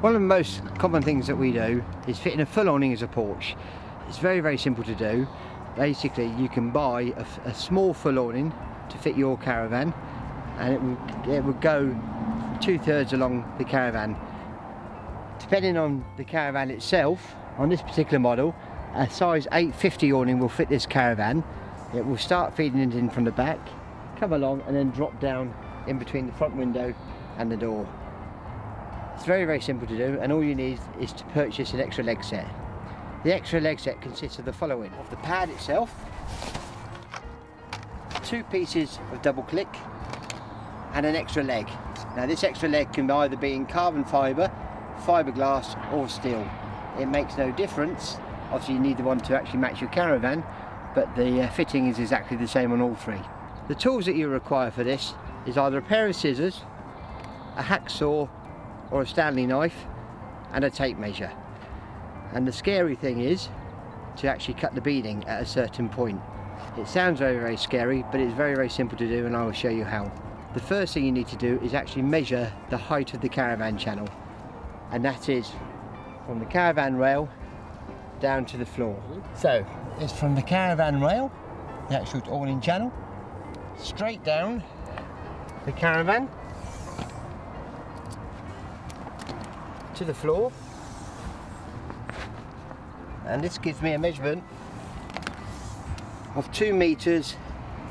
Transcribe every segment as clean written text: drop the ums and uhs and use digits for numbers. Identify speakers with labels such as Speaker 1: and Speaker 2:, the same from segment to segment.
Speaker 1: One of the most common things that we do is fitting a full awning as a porch. It's very, very simple to do. Basically, you can buy a small full awning to fit your caravan, and it will go 2/3 along the caravan. Depending on the caravan itself, on this particular model, a size 850 awning will fit this caravan. It will start feeding it in from the back, come along and then drop down in between the front window and the door. It's very, very simple to do, and all you need is to purchase an extra leg set. The extra leg set consists of the following: of the pad itself, 2 pieces of double click, and an extra leg. Now this extra leg can either be in carbon fibre, fiberglass or steel. It makes no difference. Obviously you need the one to actually match your caravan, but the fitting is exactly the same on all 3. The tools that you require for this is either a pair of scissors, a hacksaw or a Stanley knife, and a tape measure. And the scary thing is to actually cut the beading at a certain point. It sounds very, very scary, but it's very, very simple to do, and I will show you how. The first thing you need to do is actually measure the height of the caravan channel, and that is from the caravan rail down to the floor. So it's from the caravan rail, the actual awning channel, straight down the caravan to the floor, and this gives me a measurement of 2 meters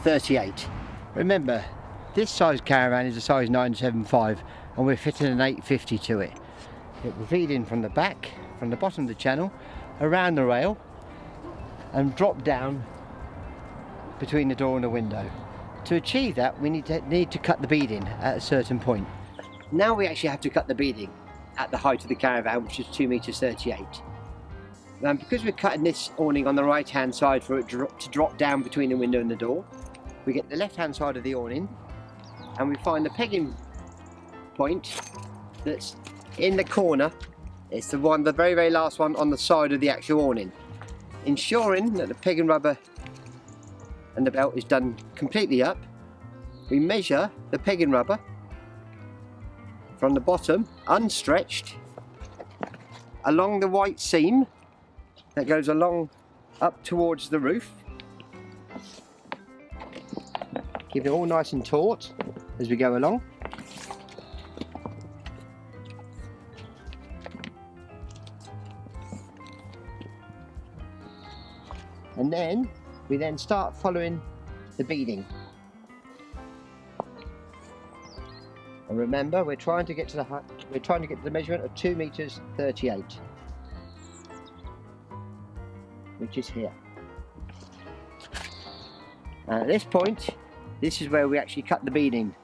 Speaker 1: 38. Remember, this size caravan is a size 975 and we're fitting an 850 to it. It will feed in from the back, from the bottom of the channel, around the rail, and drop down between the door and the window. To achieve that, we need to cut the beading at a certain point. Now we actually have to cut the beading at the height of the caravan, which is 2 meters 38. And because we're cutting this awning on the right hand side for it to drop down between the window and the door, we get the left hand side of the awning and we find the pegging point that's in the corner. It's the very, very last one on the side of the actual awning, ensuring that the pegging rubber and the belt is done completely up. We measure the pegging rubber from the bottom, unstretched, along the white seam that goes along up towards the roof. Keep it all nice and taut as we go along. And then we start following the beading. And remember, we're trying to get to the height, we're trying to get to the measurement of 2 meters 38, which is here. And at this point, this is where we actually cut the beading.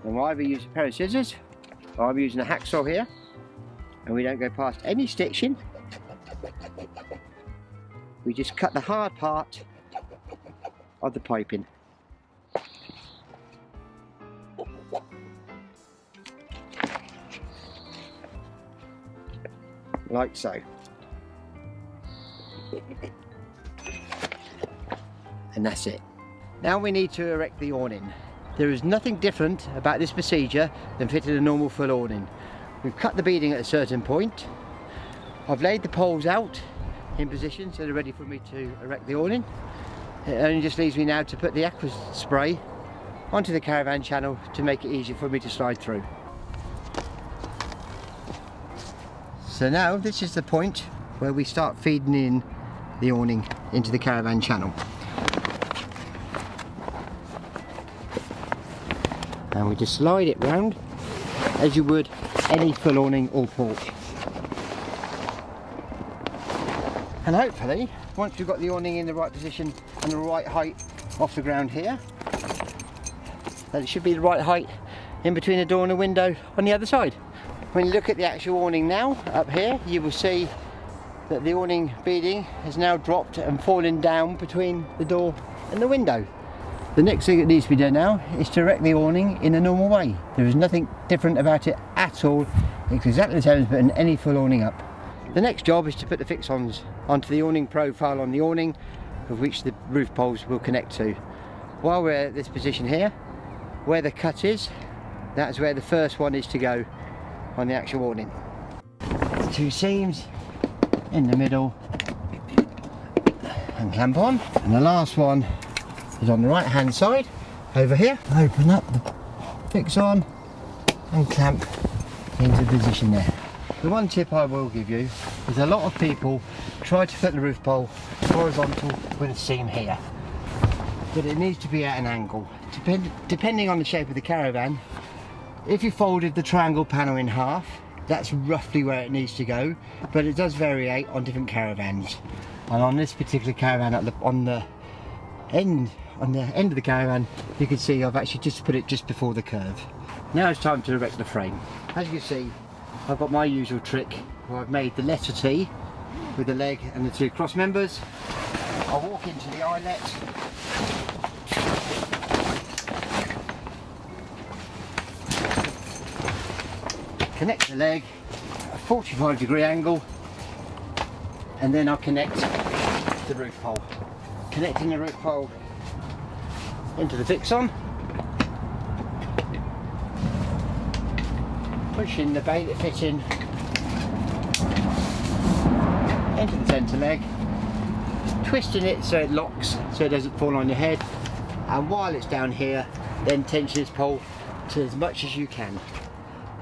Speaker 1: And we'll either use a pair of scissors, or I'm using a hacksaw here, and we don't go past any stitching. We just cut the hard part of the piping. Like so. And that's it. Now we need to erect the awning. There is nothing different about this procedure than fitting a normal full awning. We've cut the beading at a certain point. I've laid the poles out in position so they're ready for me to erect the awning. It only just leaves me now to put the aqua spray onto the caravan channel to make it easier for me to slide through. So now this is the point where we start feeding in the awning into the caravan channel. And we just slide it round as you would any full awning or porch. And hopefully, once we've got the awning in the right position and the right height off the ground here, that it should be the right height in between the door and the window on the other side. When you look at the actual awning now, up here, you will see that the awning beading has now dropped and fallen down between the door and the window. The next thing that needs to be done now is to erect the awning in a normal way. There is nothing different about it at all. It's exactly the same as putting any full awning up. The next job is to put the fix-ons onto the awning profile on the awning, of which the roof poles will connect to. While we're at this position here, where the cut is, that's where the first one is to go. on the actual awning. Two seams in the middle and clamp on, and the last one is on the right hand side over here. Open up the fix on and clamp into position there. The one tip I will give you is a lot of people try to put the roof pole horizontal with a seam here, but it needs to be at an angle. Depending on the shape of the caravan, if you folded the triangle panel in half, that's roughly where it needs to go, but it does vary on different caravans. And on this particular caravan, on the end of the caravan, you can see I've actually just put it just before the curve. Now it's time to erect the frame. As you can see, I've got my usual trick where I've made the letter T with the leg and the two cross members. I'll walk into the eyelet, connect the leg at a 45-degree angle, and then I'll connect the roof pole. Connecting the roof pole into the fix on, pushing the bait fitting into the centre leg, twisting it so it locks so it doesn't fall on your head, and while it's down here, then tension this pole to as much as you can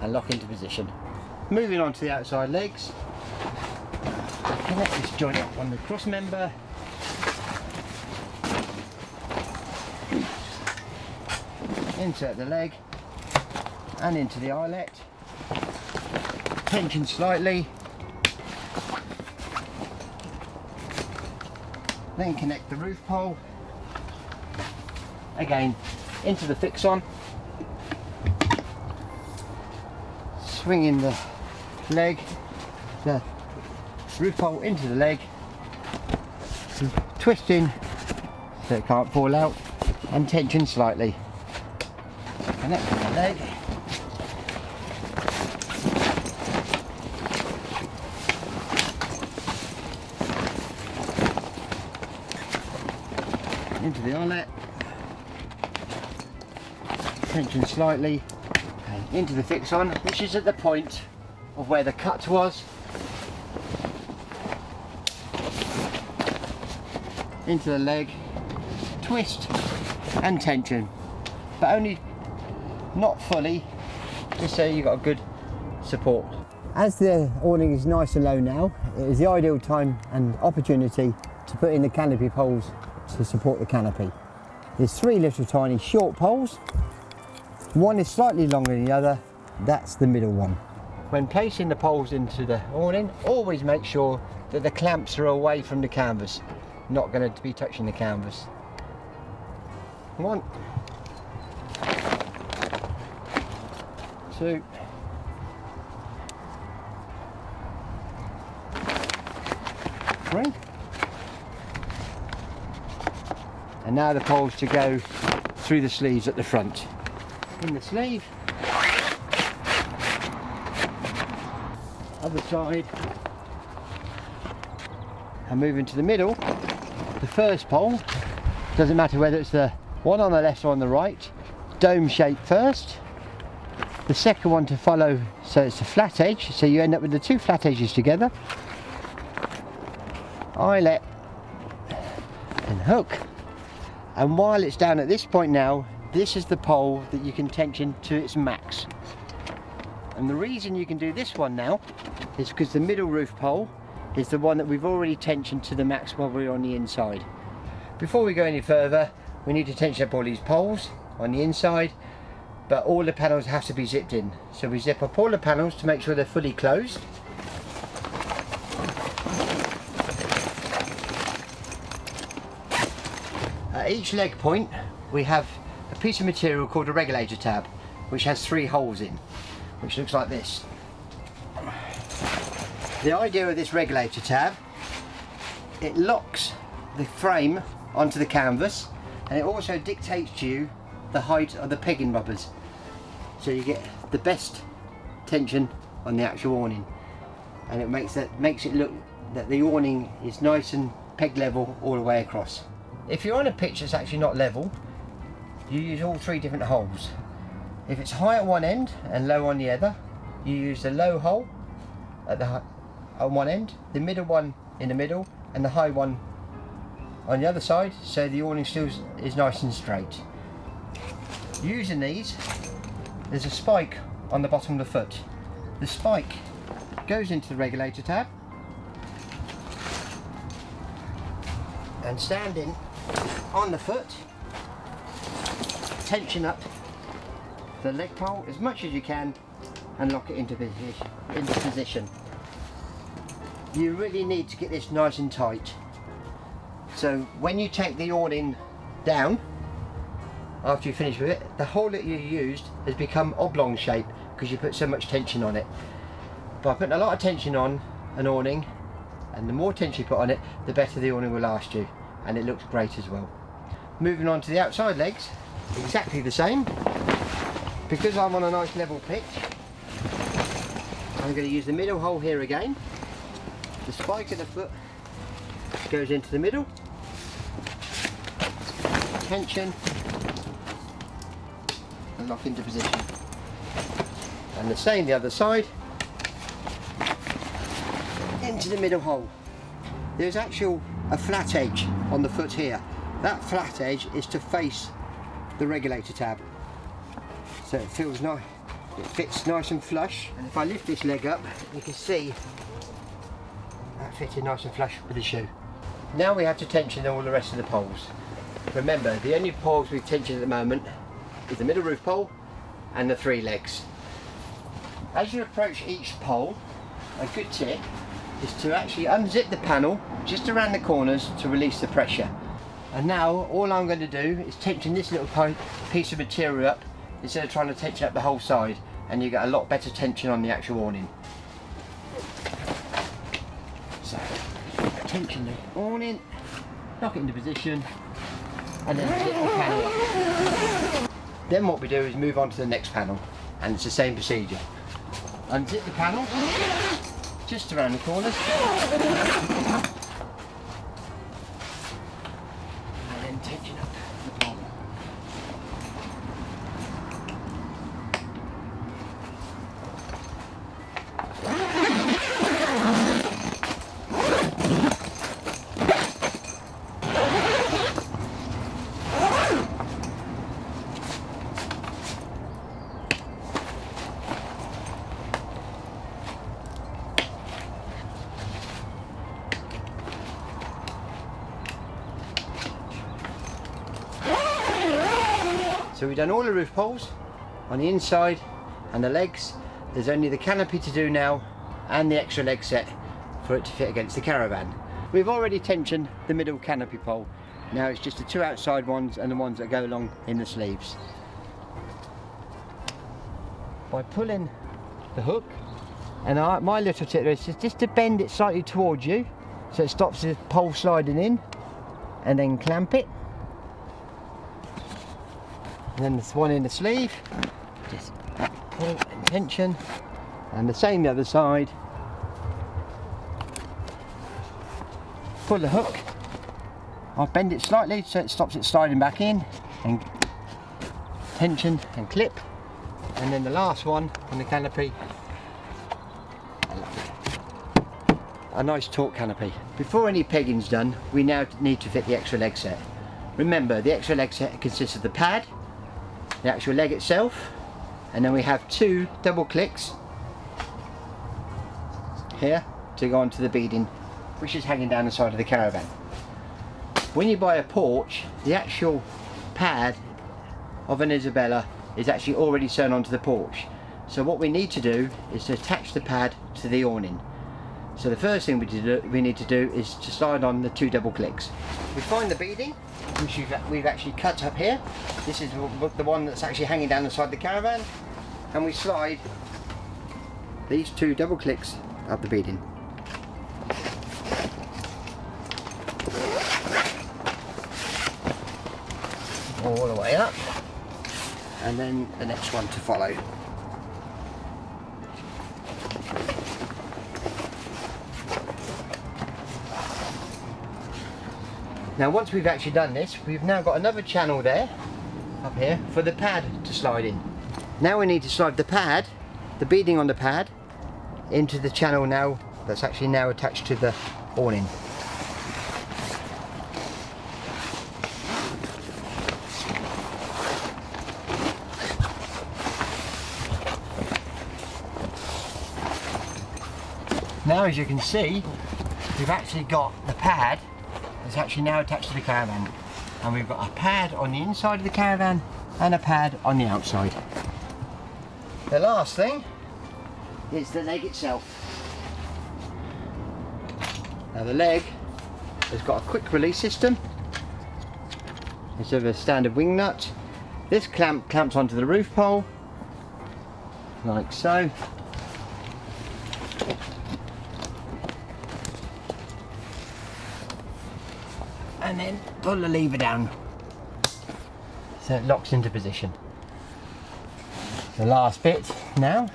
Speaker 1: and lock into position. Moving on to the outside legs, connect this joint up on the cross member, insert the leg and into the eyelet, tension slightly, then connect the roof pole again into the fix on, swinging the leg, the roof pole into the leg, twisting so it can't fall out, and tension slightly. Connect the leg, into the eyelet, tension slightly, and into the fix on, which is at the point of where the cut was, into the leg, twist and tension, but only not fully, just so you've got a good support. As the awning is nice and low now, it is the ideal time and opportunity to put in the canopy poles to support the canopy. There's three little tiny short poles. One is slightly longer than the other, that's the middle one. When placing the poles into the awning, always make sure that the clamps are away from the canvas, not going to be touching the canvas. One, two, three, and now the poles to go through the sleeves at the front. In the sleeve, other side, and moving to the middle. The first pole, doesn't matter whether it's the one on the left or on the right, dome shape first. The second one to follow, so it's a flat edge, so you end up with the two flat edges together. Eyelet and hook. And while it's down at this point now, this is the pole that you can tension to its max. And the reason you can do this one now is because the middle roof pole is the one that we've already tensioned to the max while we're on the inside. Before we go any further, we need to tension up all these poles on the inside, but all the panels have to be zipped in. So we zip up all the panels to make sure they're fully closed. At each leg point, we have a piece of material called a regulator tab, which has 3 holes in, which looks like this. The idea of this regulator tab, it locks the frame onto the canvas, and it also dictates to you the height of the pegging rubbers, so you get the best tension on the actual awning, and it makes it look that the awning is nice and peg level all the way across. If you're on a pitch that's actually not level, you use all 3 different holes. If it's high at one end and low on the other, you use the low hole at on one end, the middle one in the middle, and the high one on the other side, so the awning still is nice and straight. Using these, there's a spike on the bottom of the foot. The spike goes into the regulator tab, and standing on the foot, tension up the leg pole as much as you can and lock it into position. You really need to get this nice and tight. So when you take the awning down, after you finish with it, the hole that you used has become oblong shape because you put so much tension on it. By putting a lot of tension on an awning, and the more tension you put on it, the better the awning will last you, and it looks great as well. Moving on to the outside legs, exactly the same. Because I'm on a nice level pitch, I'm going to use the middle hole here again. The spike of the foot goes into the middle, tension, and lock into position. And the same the other side, into the middle hole. There's actually a flat edge on the foot here. That flat edge is to face the regulator tab, so it feels nice, it fits nice and flush. And if I lift this leg up, you can see that fitted nice and flush with the shoe. Now we have to tension all the rest of the poles. Remember, the only poles we've tensioned at the moment is the middle roof pole and the 3 legs. As you approach each pole, a good tip is to actually unzip the panel just around the corners to release the pressure. And now all I'm going to do is tension this little piece of material up instead of trying to tension up the whole side, and you get a lot better tension on the actual awning. So, tension the awning, lock it into position, and then zip the panel up. Then what we do is move on to the next panel, and it's the same procedure. Unzip the panel, just around the corners, and then tension up the pole. So we've done all the roof poles on the inside and the legs. There's only the canopy to do now and the extra leg set for it to fit against the caravan. We've already tensioned the middle canopy pole. Now it's just the 2 outside ones and the ones that go along in the sleeves. By pulling the hook, and my little tip is just to bend it slightly towards you so it stops the pole sliding in, and then clamp it. And then there's one in the sleeve, just pull and tension, and the same the other side. Pull the hook, I'll bend it slightly so it stops it sliding back in, and tension and clip. And then the last one on the canopy, a nice taut canopy. Before any pegging's done, we now need to fit the extra leg set. Remember, the extra leg set consists of the pad, the actual leg itself, and then we have 2 double clicks here to go onto the beading, which is hanging down the side of the caravan. When you buy a Porch, the actual pad of an Isabella is actually already sewn onto the Porch. So what we need to do is to attach the pad to the awning. So the first thing we need to do is to slide on the 2 double clicks. We find the beading, which we've actually cut up here. This is the one that's actually hanging down the side of the caravan, and we slide these 2 double clicks up the beading. All the way up, and then the next one to follow. Now once we've actually done this, we've now got another channel there, up here, for the pad to slide in. Now we need to slide the pad the beading on the pad into the channel now that's actually now attached to the awning. Now, as you can see, we've actually got the pad that's actually now attached to the caravan, and we've got a pad on the inside of the caravan and a pad on the outside. The last thing is the leg itself. Now the leg has got a quick release system instead of a standard wing nut. This clamps onto the roof pole like so. And then pull the lever down so it locks into position. The last bit now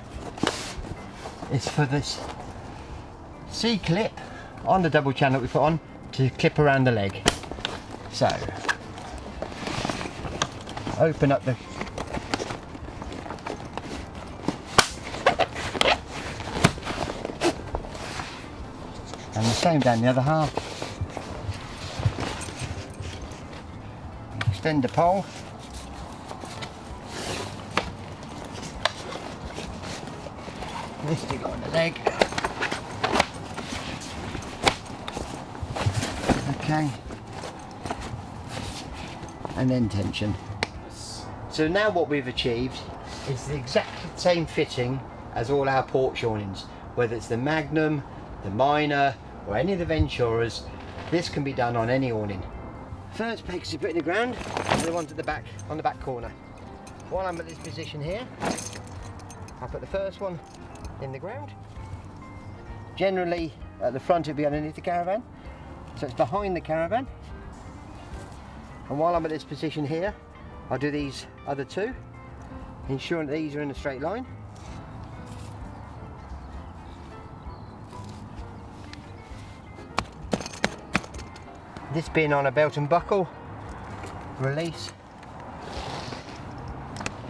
Speaker 1: is for this C-clip on the double channel that we put on to clip around the leg. So open up the and the same down the other half. Extend the pole. This to go on the leg. Okay. And then tension. So now what we've achieved is the exact same fitting as all our porch awnings. Whether it's the Magnum, the Minor, or any of the Venturas, this can be done on any awning. First pegs to put in the ground are the ones at the back, on the back corner. While I'm at this position here, I put the first one in the ground. Generally at the front it'll be underneath the caravan, so it's behind the caravan. And while I'm at this position here, I'll do these other two, ensuring that these are in a straight line. This being on a belt and buckle, release,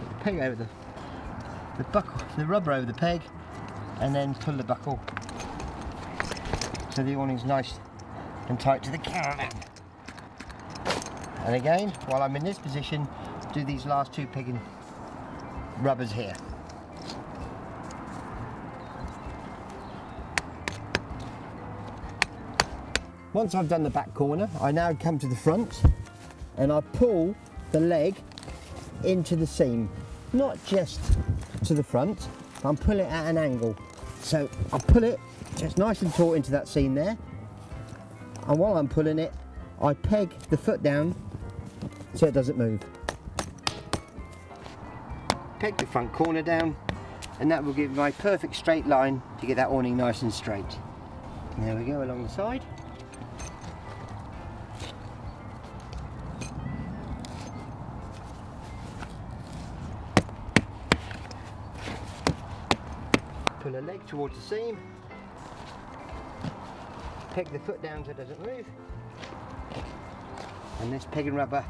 Speaker 1: the peg over the buckle, the rubber over the peg, and then pull the buckle so the awning's nice and tight to the caravan. And again, while I'm in this position, do these last two pegging rubbers here. Once I've done the back corner, I now come to the front and I pull the leg into the seam. Not just to the front, I'm pulling it at an angle. So I pull it just nice and taut into that seam there. And while I'm pulling it, I peg the foot down so it doesn't move. Peg the front corner down, and that will give my perfect straight line to get that awning nice and straight. And there we go along the side. Pull a leg towards the seam, peg the foot down so it doesn't move, and this pegging rubber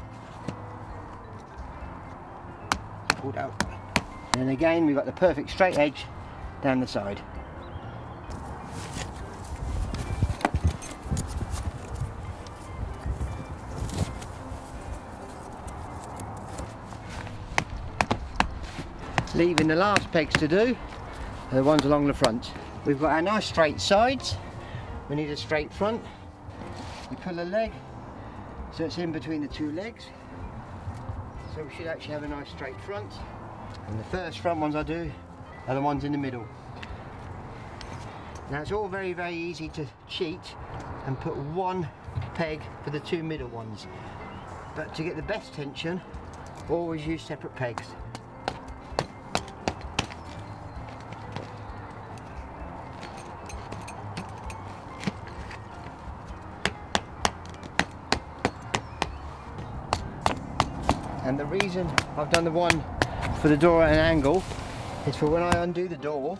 Speaker 1: pulled out. And again we've got the perfect straight edge down the side. Leaving the last pegs to do are the ones along the front. We've got our nice straight sides, we need a straight front. We pull the leg so it's in between the two legs, so we should actually have a nice straight front. And the first front ones I do are the ones in the middle. Now it's all very easy to cheat and put one peg for the two middle ones, but to get the best tension, always use separate pegs. And the reason I've done the one for the door at an angle is for when I undo the door,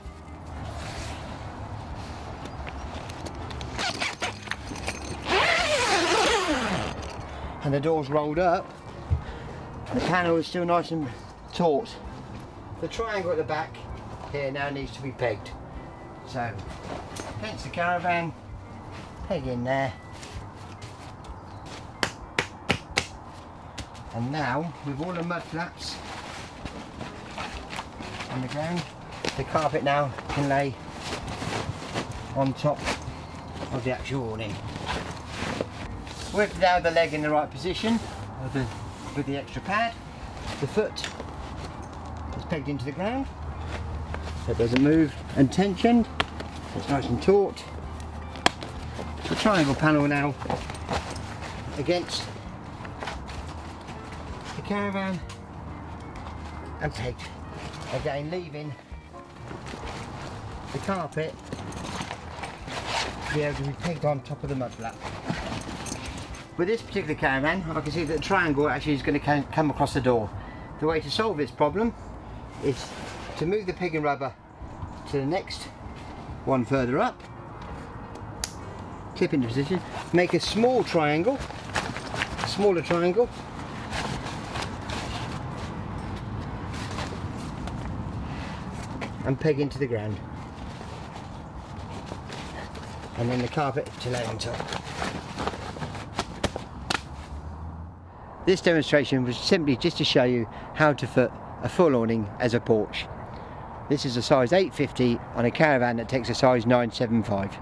Speaker 1: and the door's rolled up, the panel is still nice and taut. The triangle at the back here now needs to be pegged. So, against the caravan, peg in there. And now, with all the mud flaps on the ground, the carpet now can lay on top of the actual awning. With now the leg in the right position, with the extra pad, the foot is pegged into the ground, so it doesn't move, and tensioned, it's nice and taut. The triangle panel now against the caravan and pegged, again leaving the carpet to be able to be pegged on top of the mud flap. With this particular caravan, I can see that the triangle actually is going to come across the door. The way to solve this problem is to move the pig and rubber to the next one further up, clip into position, make a small triangle, a smaller triangle, and peg into the ground, and then the carpet to lay on top. This demonstration was simply just to show you how to fit a full awning as a porch. This is a size 850 on a caravan that takes a size 975.